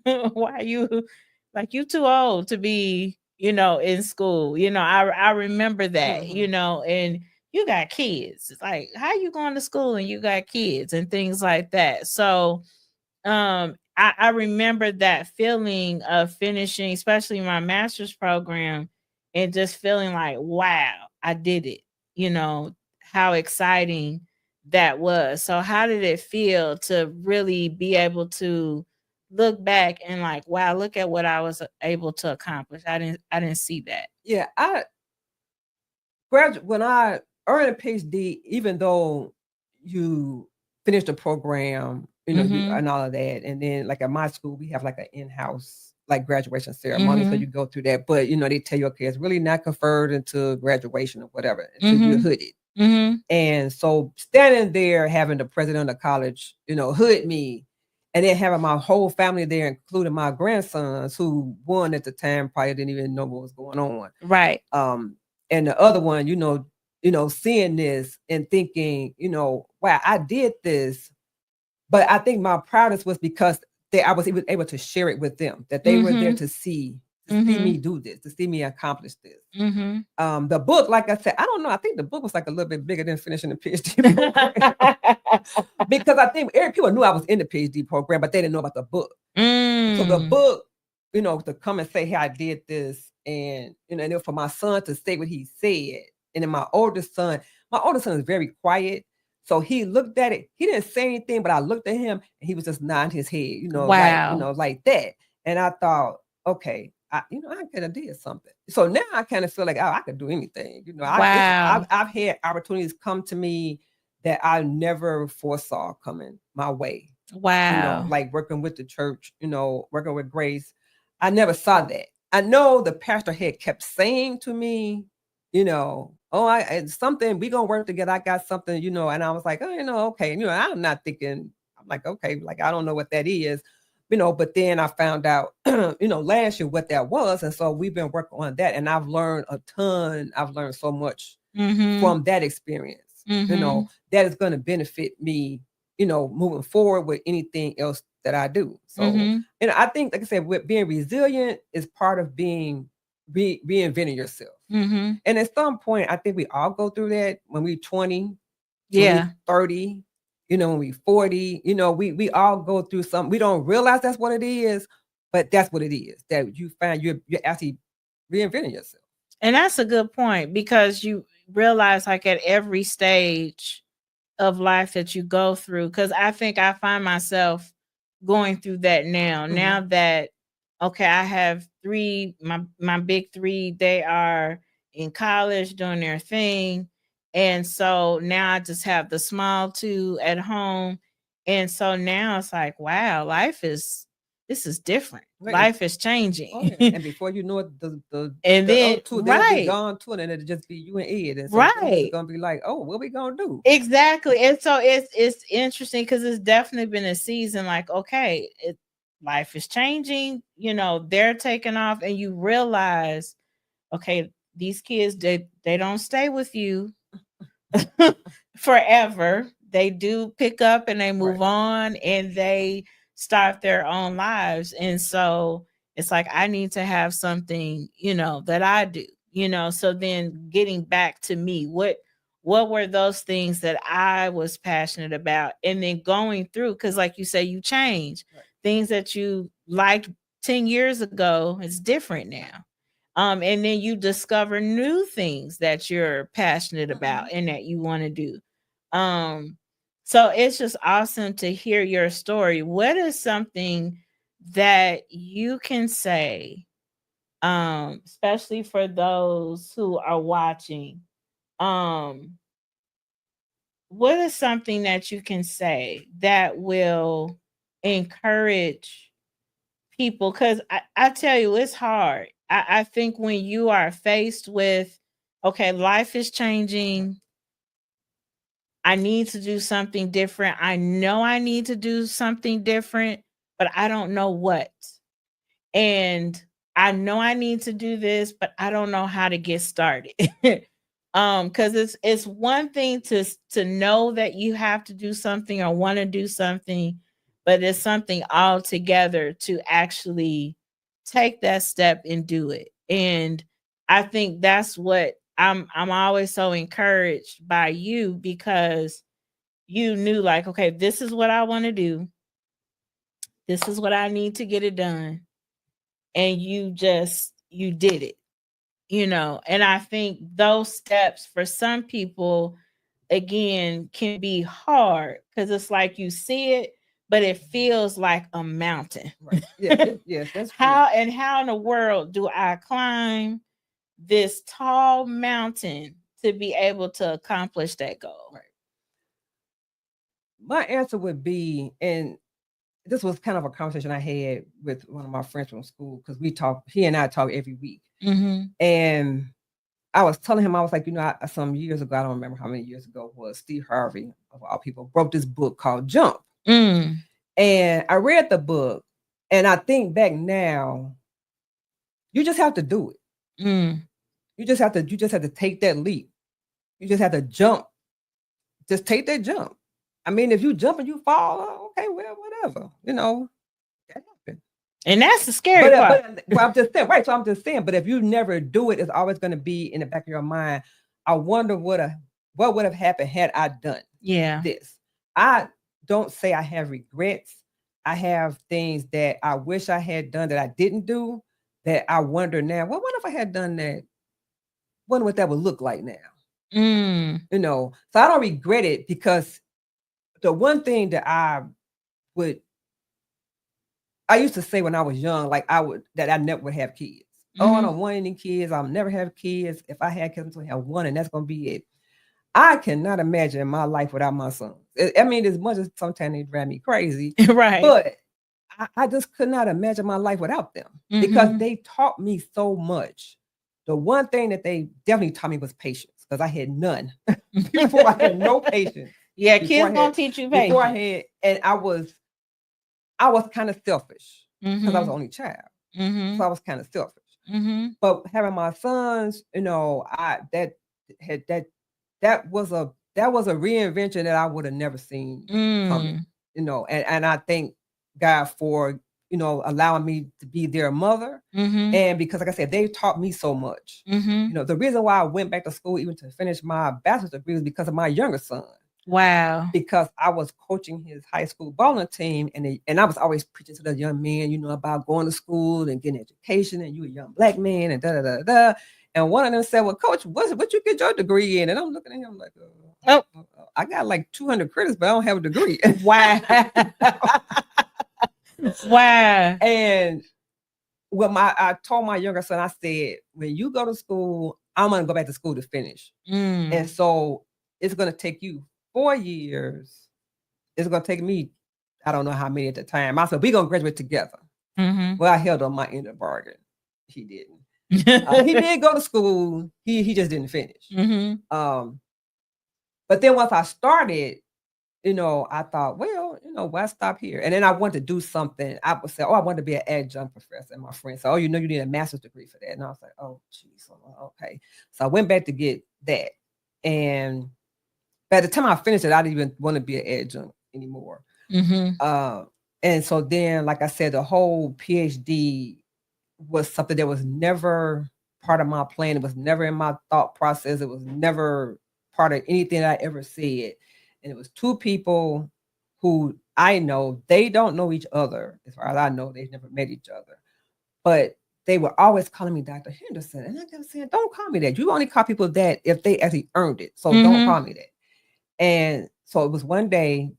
why you, like, you too old to be, in school. I remember that, and you got kids. It's like, how you going to school and you got kids and things like that. So I remember that feeling of finishing, especially my master's program, and just feeling like, wow, I did it. How exciting that was. So how did it feel to really be able to look back and like, wow, look at what I was able to accomplish? I didn't see that. Yeah, when I earned a PhD, even though you finish the program, and all of that, and then like at my school, we have like an in-house like graduation ceremony, so you go through that. But they tell you, okay, it's really not conferred into graduation or whatever until you're hooded. And so standing there, having the president of the college, hood me, and then having my whole family there, including my grandsons, who one at the time probably didn't even know what was going on. Right. And the other one, seeing this and thinking, wow, I did this. But I think my proudest was because I was even able to share it with them, that they were there to see me do this, to see me accomplish this. The book, like I said, I don't know. I think the book was like a little bit bigger than finishing the PhD program. Because I think people knew I was in the PhD program, but they didn't know about the book. So the book, to come and say, hey, I did this. And, and then for my son to say what he said. And then my oldest son is very quiet. So he looked at it. He didn't say anything, but I looked at him and he was just nodding his head, wow. like that. And I thought, okay, I could have did something. So now I kind of feel like, oh, I could do anything. Wow. I've had opportunities come to me that I never foresaw coming my way. Wow. Like working with the church, working with Grace. I never saw that. I know the pastor had kept saying to me, it's something, we gonna work together. I got something, and I was like, oh, okay. I'm not thinking, I'm like, okay, like, I don't know what that is, but then I found out, last year what that was. And so we've been working on that. And I've learned a ton. I've learned so much from that experience, that is going to benefit me, moving forward with anything else that I do. So, and I think, like I said, with being resilient is part of being reinventing yourself. And at some point, I think we all go through that when we're 20, 30, when we 40, we all go through something. We don't realize that's what it is, but that's what it is, that you find you're actually reinventing yourself. And that's a good point, because you realize, like, at every stage of life that you go through, because I think I find myself going through that now. Now that, okay, I have my big three, they are in college doing their thing. And so now I just have the small two at home. And so now it's like, wow, this is different. Right. Life is changing. Oh, yeah. And before you know it, the then two, they'll be gone too, and then it'll just be you and Ed. And so it's gonna be like, oh, what we gonna do? Exactly. And so it's interesting, because it's definitely been a season like, okay, life is changing, they're taking off, and you realize, okay, these kids, they don't stay with you forever. They do pick up and they move on, and they start their own lives. And so it's like, I need to have something, that I do, so then getting back to me, what were those things that I was passionate about, and then going through, because like you say, you change. Things that you liked 10 years ago, it's different now. And then you discover new things that you're passionate about and that you want to do. So it's just awesome to hear your story. What is something that you can say, especially for those who are watching, what is something that you can say that will encourage people? Because I tell you, it's hard. I think when you are faced with, okay, life is changing, I need to do something different. I know I need to do something different, but I don't know what. And I know I need to do this, but I don't know how to get started. Because it's one thing to know that you have to do something or want to do something, but it's something altogether to actually take that step and do it. And I think that's what I'm always so encouraged by you, because you knew, like, okay, this is what I want to do. This is what I need to get it done. And you did it, and I think those steps for some people, again, can be hard, because it's like you see it, but it feels like a mountain. Right. Yes, that's true. How in the world do I climb this tall mountain to be able to accomplish that goal? Right. My answer would be, and this was kind of a conversation I had with one of my friends from school, because he and I talk every week. And I was telling him, I was like, some years ago, I don't remember how many years ago it was, Steve Harvey, of all people, wrote this book called Jump. And I read the book, and I think back now, you just have to do it. You just have to take that leap. You just have to jump. Just take that jump. I mean, if you jump and you fall, okay, well, whatever, that happened. And that's the scary part. But I'm just saying, right? So I'm just saying, but if you never do it, it's always going to be in the back of your mind. I wonder what would have happened had I done this. I don't say I have regrets. I have things that I wish I had done that I didn't do, that I wonder now, well, what if I had done that? Wonder what that would look like now. So I don't regret it, because the one thing that I would I used to say when I was young, like that I never would have kids. Oh, I don't want any kids. I'll never have kids. If I had kids, I'm gonna have one, and that's gonna be it. I cannot imagine my life without my son. I mean, as much as sometimes they drive me crazy, Right. but I just could not imagine my life without them because they taught me so much. The one thing that they definitely taught me was patience because I had none before. I had no patience. Yeah, kids gonna teach you patience. Before I had, and I was kind of selfish because I was the only child, so I was kind of selfish. But having my sons, you know, that was a reinvention that I would have never seen coming. You know, and I thank God for, you know, allowing me to be their mother. And because, like I said, they taught me so much. You know, the reason why I went back to school even to finish my bachelor's degree was because of my younger son. Wow. Because I was coaching his high school bowling team, and I was always preaching to the young men, you know, about going to school and getting education, and you a young black man, and da da da da. And one of them said, "Well, coach, what you get your degree in?" And I'm looking at him like, I got like 200 credits, but I don't have a degree." Wow. Wow. And I told my younger son, I said, when you go to school, I'm going to go back to school to finish. And so it's going to take you 4 years. It's going to take me, I don't know how many at the time. I said, we're going to graduate together. Well, I held on my end of the bargain. He didn't. He did go to school. He just didn't finish. But then once I started, you know, I thought, well, you know, why stop here? And then I wanted to do something. I would say, I wanted to be an adjunct professor. And my friend said, you know, you need a master's degree for that. And I was like, oh, geez, okay. So I went back to get that. And by the time I finished it, I didn't even want to be an adjunct anymore. And so then, like I said, the whole PhD was something that was never part of my plan. It was never in my thought process. It was never part of anything I ever said. And it was two people who I know, they don't know each other. As far as I know, they've never met each other. But they were always calling me Dr. Henderson. And I kept saying, don't call me that. You only call people that if they actually earned it. So don't call me that. And so it was one day,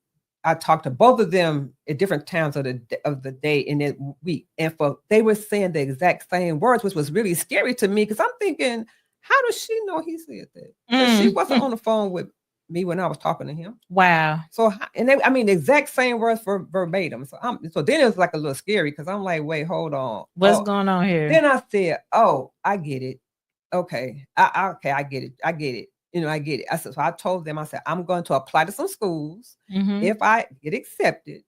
I talked to both of them at different times of the day in that week. And they were saying the exact same words, which was really scary to me because I'm thinking, how does she know he said that? Because she wasn't on the phone with me when I was talking to him. Wow. So, and I mean, the exact same words for verbatim. So then it was like a little scary because I'm like, wait, hold on. What's going on here? Then I said, oh, I get it. Okay. I get it. You know, I get it. So I told them, I said, I'm going to apply to some schools. If I get accepted,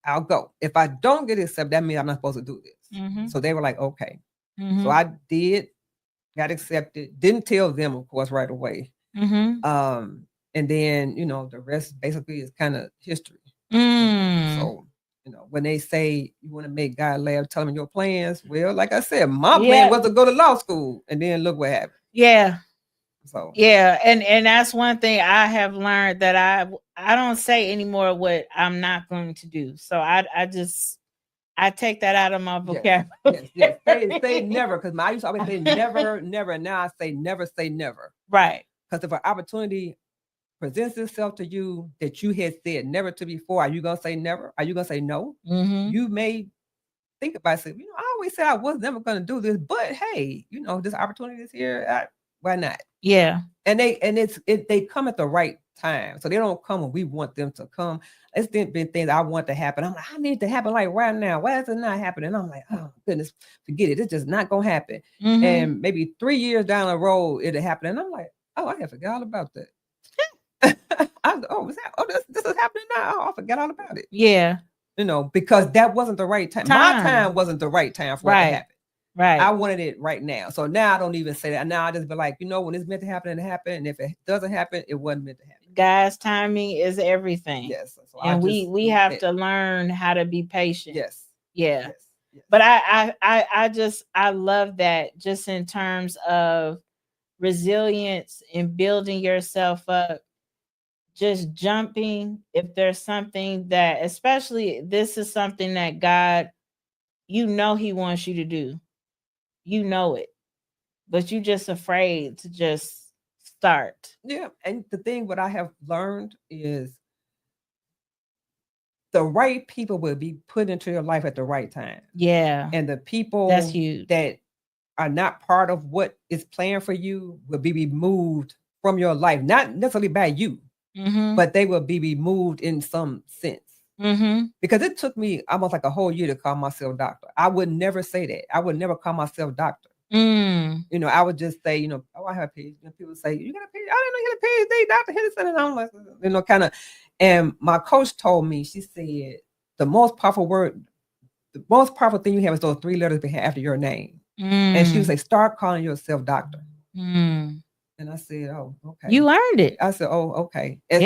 I'll go. If I don't get accepted, that means I'm not supposed to do this. So they were like, okay. So I got accepted. Didn't tell them, of course, right away. And then, you know, the rest basically is kind of history. So, you know, when they say you want to make God laugh, tell them your plans. Well, like I said, my plan was to go to law school, and then look what happened. Yeah. So and that's one thing I have learned, that I don't say anymore what I'm not going to do. So I take that out of my vocabulary. Yes. Say never, because I used to always say never, never. And now I say never, say never. Right. Because if an opportunity presents itself to you that you had said never to before, are you gonna say never? Are you gonna say no? You may think about it. You know, I always said I was never gonna do this, but hey, you know, this opportunity is here. Why not? Yeah. And they come at the right time. So they don't come when we want them to come. It's been things I want to happen. I'm like, I need it to happen like right now. Why is it not happening? I'm like, oh goodness, forget it. It's just not gonna happen. And maybe 3 years down the road, it'll happen. And I'm like, oh, I had forgot all about that. This is happening now. Oh, I forgot all about it. Yeah. You know, because that wasn't the right time. My time wasn't the right time for it to happen. Right. I wanted it right now. So now I don't even say that. Now I just be like, you know, when it's meant to happen, it happen. And if it doesn't happen, it wasn't meant to happen. God's timing is everything. Yes. So and we have to learn how to be patient. Yes. Yeah. Yes. But I love that, just in terms of resilience and building yourself up. Just jumping, if there's something that, especially this is something that God, you know, he wants you to do. You know it, but you just afraid to just start. Yeah. And the thing what I have learned is the right people will be put into your life at the right time. Yeah. And the people That's huge. that are not part of what is planned for you will be removed from your life, not necessarily by you, but they will be removed in some sense. Because it took me almost like a whole year to call myself doctor. I would never say that. I would never call myself doctor. You know, I would just say, you know, oh, I have a PhD. And people say, you got a PhD? I didn't know you had a PhD, Dr. Henderson. And I'm like, you know, kind of. And my coach told me, she said, the most powerful thing you have is those 3 letters after your name. And she would say, start calling yourself doctor. And I said, oh, okay. You learned it. I said, oh, okay. And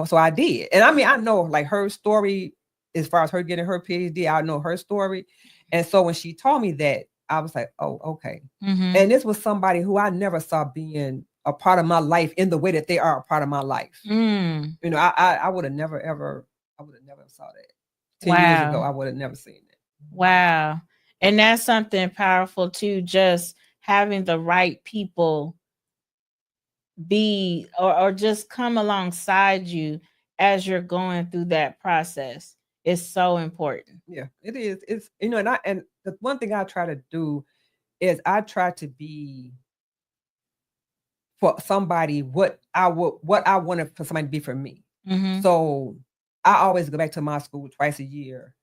so I did. And I mean, I know like her story, as far as her getting her PhD, I know her story. And so when she told me that, I was like, oh, okay. And this was somebody who I never saw being a part of my life in the way that they are a part of my life. You know, I would have never saw that. 10 years ago, I would have never seen that. Wow. And that's something powerful too, just having the right people be or just come alongside you as you're going through that process is so important. Yeah, it is. It's, you know, and the one thing I try to do is I try to be for somebody what I wanted for somebody to be for me. So I always go back to my school twice a year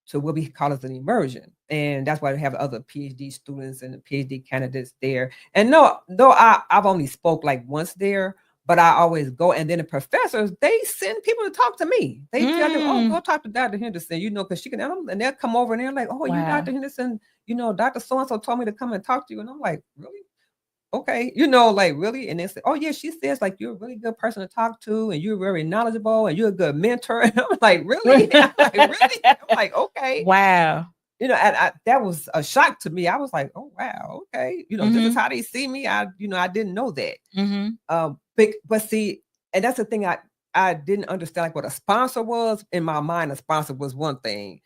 to what we call as an immersion. And that's why we have other PhD students and the PhD candidates there. And though I've only spoke like once there, but I always go. And then the professors, they send people to talk to me. They tell them, oh, go talk to Dr. Henderson, you know, because she can, and they'll come over and they're like, oh, you Dr. Henderson, you know, Dr. So-and-so told me to come and talk to you. And I'm like, really? Okay, you know, like really? And they say, oh yeah, she says like you're a really good person to talk to and you're very knowledgeable and you're a good mentor. And I'm like, really? I'm like, really? I'm like, okay. Wow. You know, and that was a shock to me. I was like, oh wow, okay. You know, this is how they see me. I didn't know that. But see, and that's the thing I didn't understand like what a sponsor was. In my mind, a sponsor was one thing.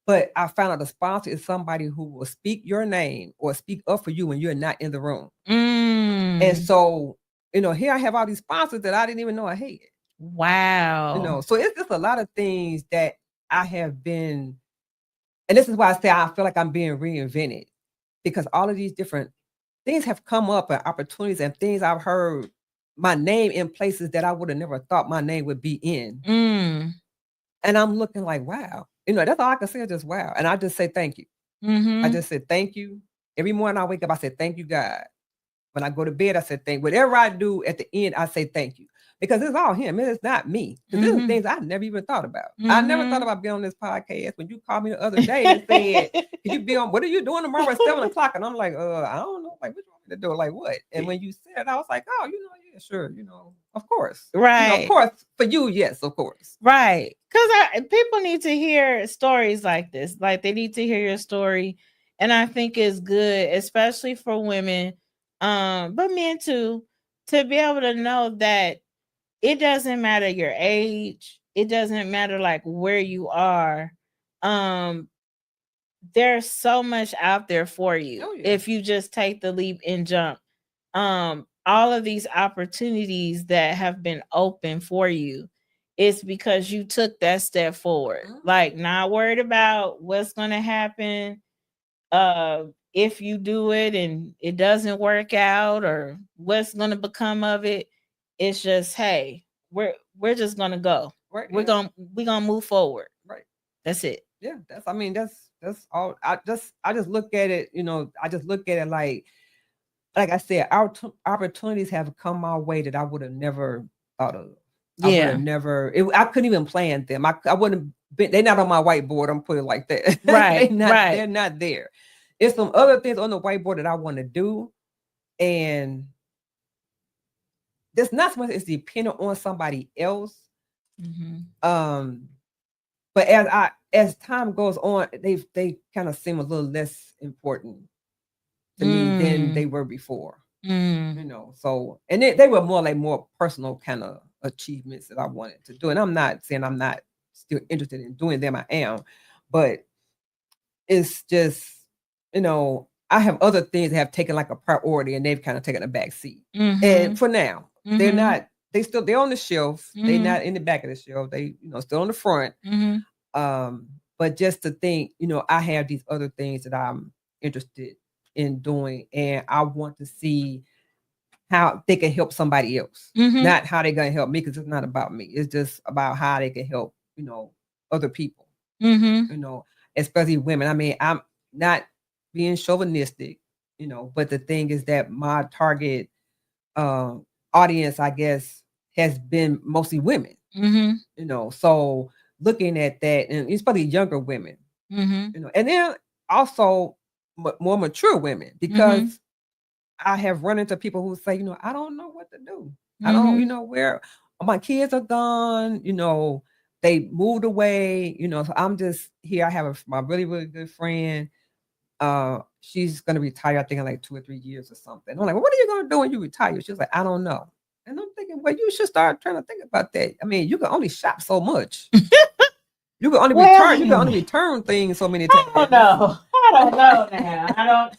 But I found out a sponsor is somebody who will speak your name or speak up for you when you're not in the room. And so, you know, here I have all these sponsors that I didn't even know I had. Wow. You know, so it's just a lot of things that I have been, and this is why I say I feel like I'm being reinvented, because all of these different things have come up and opportunities and things I've heard my name in places that I would have never thought my name would be in. And I'm looking like, wow. You know, that's all I can say is just wow. And I just say thank you. I just said thank you. Every morning I wake up, I said thank you, God. When I go to bed, I said thank you. Whatever I do at the end, I say thank you. Because it's all him. It's not me. Because these are things I never even thought about. I never thought about being on this podcast. When you called me the other day and said, can you be on, what are you doing tomorrow at 7 o'clock? And I'm like, I don't know. Like, what you want me to do? Like, what? And when you said it, I was like, oh, you know, yeah, sure. You know, of course. Right. You know, of course. For you, yes, of course. Right. Because people need to hear stories like this. Like, they need to hear your story. And I think it's good, especially for women, but men too, to be able to know that it doesn't matter your age. It doesn't matter like where you are. There's so much out there for you if you just take the leap and jump. All of these opportunities that have been open for you, it's because you took that step forward. Like, not worried about what's going to happen if you do it and it doesn't work out or what's going to become of it. It's just, hey, we're just going to go. Right. We're going to move forward. Right. That's it. Yeah, that's all. I just look at it, you know, I just look at it like I said, our opportunities have come my way that I would have never thought of. I would have never, I couldn't even plan them. I wouldn't have been, they're not on my whiteboard. I'm putting it like that. Right. They're not there. It's some other things on the whiteboard that I want to do. And there's not so much it's dependent on somebody else. But as time goes on, they kind of seem a little less important to me than they were before. You know, so, and they were more personal kind of achievements that I wanted to do. And I'm not saying I'm not still interested in doing them. I am, but it's just, you know, I have other things that have taken like a priority and they've kind of taken a back seat. And for now, they're not they're on the shelf. They Mhm. not in the back of the shelf. They, still on the front. Mhm. But just to think, I have these other things that I'm interested in doing, and I want to see how they can help somebody else, Mhm. not how they're gonna help me, because it's not about me. It's just about how they can help, other people, Mhm. Especially women. I mean, I'm not being chauvinistic, but the thing is that my target audience, I guess, has been mostly women, Mhm. So looking at that, and especially younger women, Mhm. and then also more mature women, because Mhm. I have run into people who say, I don't know what to do. I don't, Mhm. where my kids are gone, they moved away, so I'm just here. I have my really, really good friend. She's gonna retire, I think, in like 2 or 3 years or something. I'm like, well, what are you gonna do when you retire? She's like, I don't know. And I'm thinking, well, you should start trying to think about that. I mean, you can only shop so much. You can only return. You can only return things so many times. I don't know. I don't know now.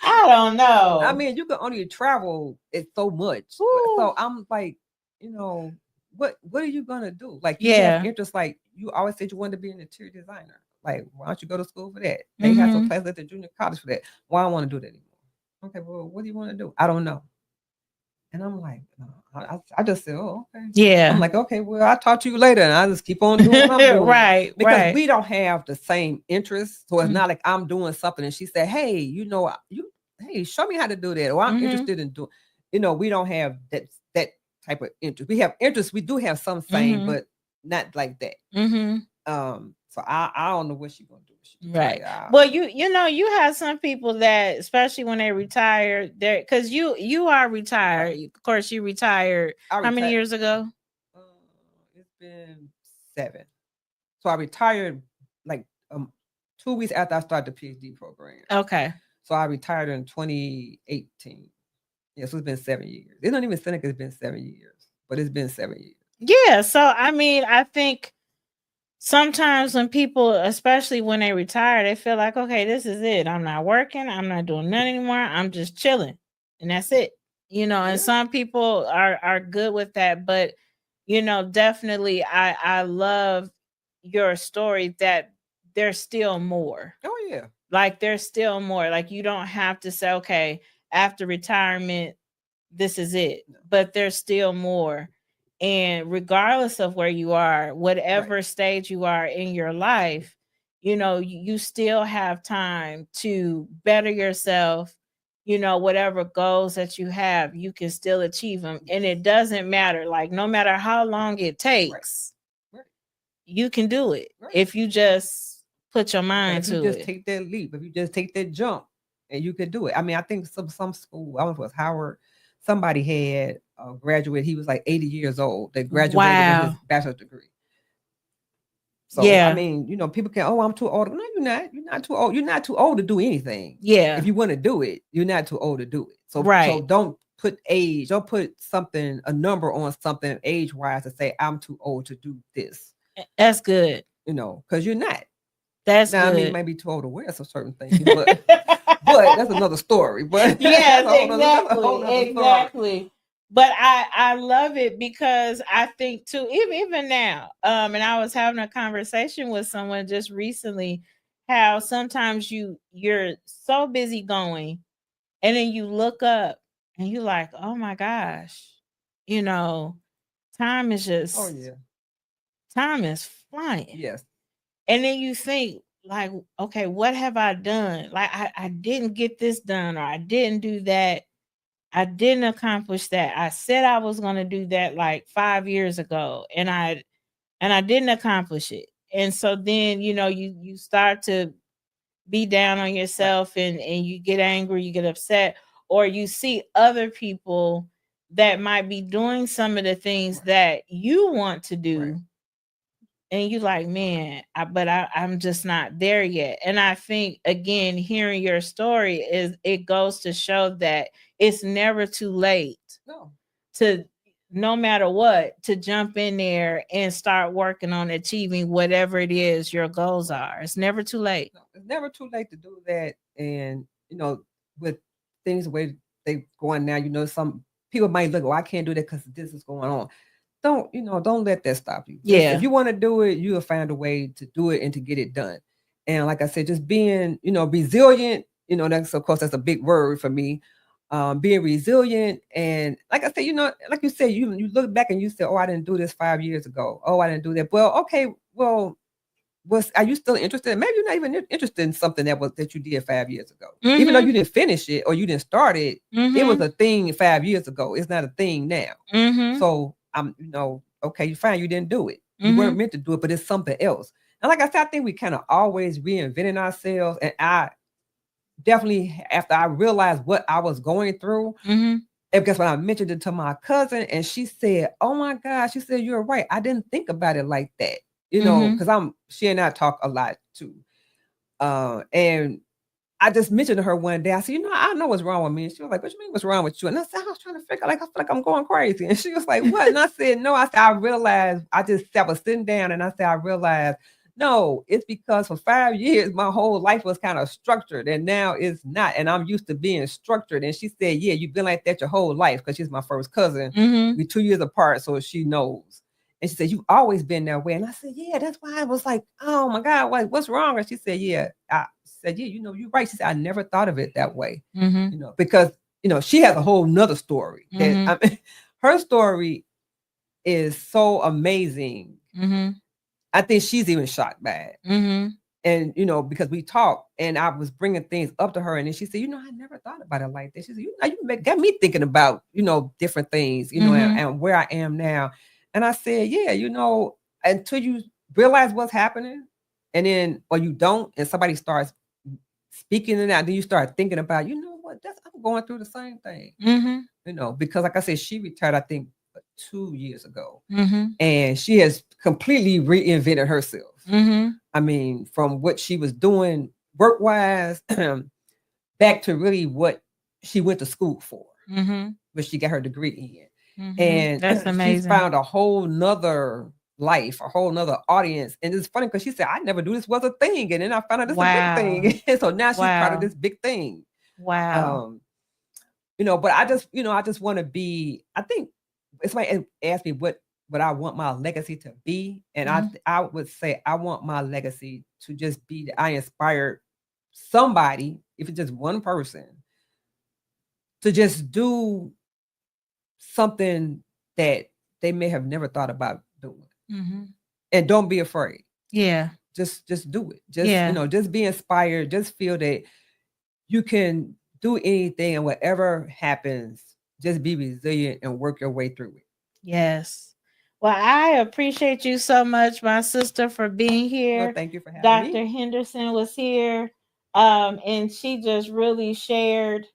I don't know. I mean, you can only travel it so much. Ooh. So I'm like, what are you gonna do? Like, you have interest. Like, you always said you wanted to be an interior designer. Like, why don't you go to school for that? They have some classes at the junior college for that. Why I don't want to do that anymore? Okay, well, what do you want to do? I don't know. And I'm like, no. I just said, oh, okay. Yeah. I'm like, okay, well, I'll talk to you later. And I just keep on doing what I'm doing. Right. Because we don't have the same interests. So it's Mhm. not like I'm doing something and she said, hey, hey, show me how to do that. Or I'm interested in doing, we don't have that type of interest. We have interest. We do have some same, but not like that. So I don't know what she's gonna do. Right. Well, you have some people that, especially when they retire, there, because you are retired. Of course, you retired. How many years ago? It's been 7. So I retired like 2 weeks after I started the PhD program. Okay. So I retired in 2018. Yeah, so it's been 7 years. It don't even sound like it's been 7 years, but it's been 7 years. Yeah. So I mean, I think sometimes when people, especially when they retire, they feel like, okay, this is it. I'm not working. I'm not doing nothing anymore. I'm just chilling, and that's it. And some people are good with that, but definitely, I love your story that there's still more. Oh yeah. Like there's still more. Like you don't have to say, okay, after retirement, this is it. But there's still more. And regardless of where you are, whatever stage you are in your life, you still have time to better yourself. Whatever goals that you have, you can still achieve them. And it doesn't matter. Like, no matter how long it takes, you can do it if you just put your mind to it. If you just take that leap, if you just take that jump, and you can do it. I mean, I think some school, I don't know if it was Howard, somebody had a graduate. He was like 80 years old that graduated with his bachelor's degree. So I mean, people can, oh, I'm too old. No, you're not. You're not too old. You're not too old to do anything. Yeah. If you want to do it, you're not too old to do it. So so don't put age, don't put a number on something age-wise to say I'm too old to do this. That's good. Because you're not. That's now, good. I mean, you may be too old to wear some certain things, but that's another story. But yes, exactly. But I love it because I think too, even now, and I was having a conversation with someone just recently, how sometimes you're so busy going, and then you look up and you're like, oh my gosh, time is just, time is flying. Yes. And then you think, like, okay, what have I done? Like, I didn't get this done, or I didn't do that. I didn't accomplish that. I said I was going to do that like 5 years ago, and I didn't accomplish it. And so then, you start to be down on yourself, and you get angry, you get upset, or you see other people that might be doing some of the things that you want to do. And you like, man, I'm just not there yet. And I think, again, hearing your story it goes to show that it's never too late to, no matter what, to jump in there and start working on achieving whatever it is your goals are. It's never too late. No, it's never too late to do that. And with things the way they going now, some people might look, oh, I can't do that because this is going on. Don't let that stop you. Yeah. If you want to do it, you'll find a way to do it and to get it done. And like I said, just being, resilient, that's a big word for me. Being resilient. And like I said, like you said, you look back and you say, oh, I didn't do this 5 years ago. Oh, I didn't do that. Well, okay. Well, are you still interested? Maybe you're not even interested in something that you did 5 years ago. Mm-hmm. Even though you didn't finish it or you didn't start it, Mm-hmm. it was a thing 5 years ago. It's not a thing now. Mm-hmm. So I'm, okay, fine, you didn't do it. You Mm-hmm. weren't meant to do it, but it's something else. And like I said, I think we kind of always reinventing ourselves. And I definitely, after I realized what I was going through, Mm-hmm. and guess what? I mentioned it to my cousin, and she said, "Oh my gosh," she said, "You're right. I didn't think about it like that." Because she and I talk a lot too. And I just mentioned to her one day, I said, I know what's wrong with me. And she was like, what you mean what's wrong with you? And I said, I was trying to figure, I feel like I'm going crazy. And she was like, what? And I said, no, I realized, I was sitting down and I said, I realized, no, it's because for 5 years, my whole life was kind of structured and now it's not. And I'm used to being structured. And she said, yeah, you've been like that your whole life because she's my first cousin. Mm-hmm. We're 2 years apart, so she knows. And she said, you've always been that way. And I said, yeah, that's why I was like, oh my God, what's wrong? And she said, yeah. I said, yeah, you're right. She said, I never thought of it that way. Mm-hmm. Because, she has a whole nother story. Mm-hmm. Her story is so amazing. Mm-hmm. I think she's even shocked by it. Mm-hmm. And, because we talked and I was bringing things up to her and then she said, I never thought about it like this. She said, you got me thinking about, different things, Mm-hmm. and where I am now. And I said, yeah, until you realize what's happening and then, or you don't, and somebody starts speaking it out, then you start thinking about, what, I'm going through the same thing, Mm-hmm. Because like I said, she retired, I think 2 years ago, Mm-hmm. and she has completely reinvented herself. Mm-hmm. I mean, from what she was doing work-wise back to really what she went to school for, Mm-hmm. which she got her degree in. Mm-hmm. And that's amazing. She's found a whole nother life, a whole nother audience. And it's funny because she said, I never knew this was a thing. And then I found out this Wow. a big thing. And so now she's part Wow. of this big thing. Wow. But I just want to be, I think if somebody asked me what I want my legacy to be. And I would say, I want my legacy to just be that I inspired somebody, if it's just one person, to just do something that they may have never thought about doing. Mm-hmm. And don't be afraid. Yeah. Just do it. Just be inspired. Just feel that you can do anything, and whatever happens, just be resilient and work your way through it. Yes. Well, I appreciate you so much, my sister, for being here. Well, thank you for having Dr. me. Henderson was here, and she just really shared.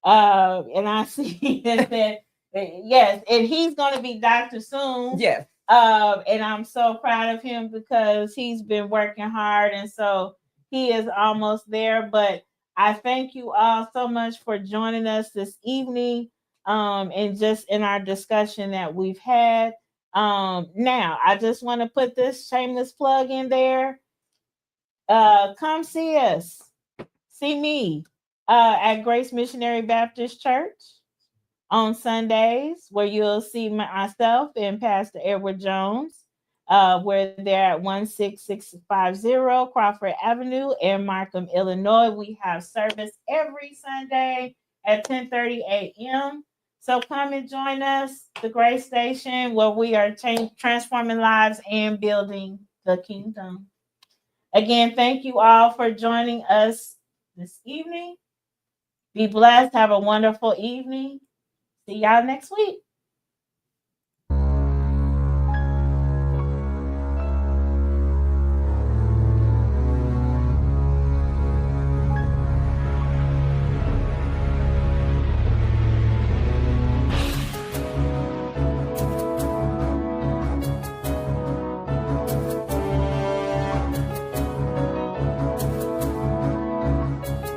And I see that yes, and he's going to be doctor soon. Yes. And I'm so proud of him because he's been working hard, and so he is almost there. But I thank you all so much for joining us this evening, and just in our discussion that we've had. Now I just want to put this shameless plug in there. Come see us, see me at Grace Missionary Baptist Church on Sundays, where you'll see myself and Pastor Edward Jones. We're there at 16650 Crawford Avenue in Markham, Illinois. We have service every Sunday at 10:30 a.m. So come and join us, the Grace Station, where we are transforming lives and building the kingdom. Again, thank you all for joining us this evening. Be blessed. Have a wonderful evening. See y'all next week.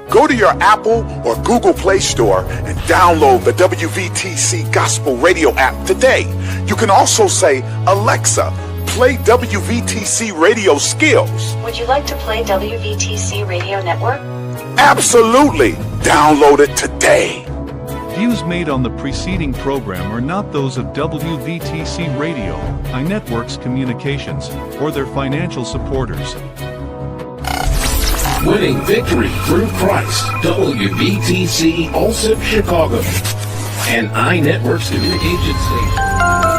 Go to your Apple or Google Play Store and download the WVTC Gospel Radio app today. You can also say, Alexa, play WVTC Radio Skills. Would you like to play WVTC Radio Network? Absolutely. Download it today. views made on the preceding program are not those of WVTC Radio, iNetworks Communications, or their financial supporters. Winning victory through Christ, WVTC, also Chicago, and iNetworks Communications Station.